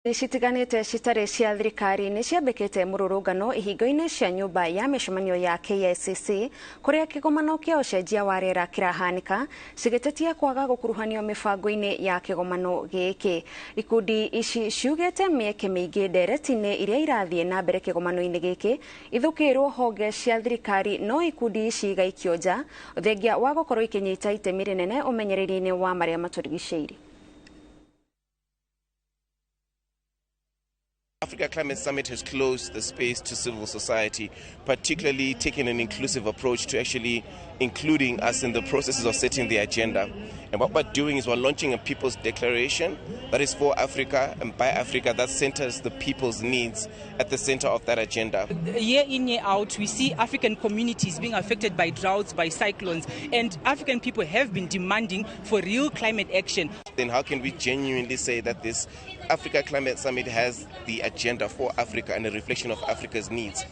Itiganĩte citarĩ cia thirikari nĩ ciambĩkĩte mũrũrũngano ihingo-inĩ cia nyũmba ya mĩcemanio ya KICC kũrĩa kĩgomano kĩa ũcenjia wa rĩera kĩrahanĩka cigĩtetia kwaga gũkuruhanio mĩbango-inĩ ya kĩgomano gĩkĩ. Ikundi ici ciugĩte mĩeke mĩingĩ ndereti-inĩ iria irathiĩ na mbere kĩgomano-inĩ gĩkĩ ithũkĩrwo honge cia thirikari, no ikundi ici igaikio nja thengia wa gũkorwo ikĩnyita itemi rĩnene ũmenyereri-inĩ wa marĩa matũrigicĩirie. Africa Climate Summit has closed the space to civil society, particularly taking an inclusive approach to actually including us in the processes of setting the agenda. And what we're doing is we're launching a people's declaration that is for Africa and by Africa, that centers the people's needs at the center of that agenda. Year in, year out, we see African communities being affected by droughts, by cyclones, and African people have been demanding for real climate action. Then how can we genuinely say that this Africa Climate Summit has the agenda for Africa and a reflection of Africa's needs?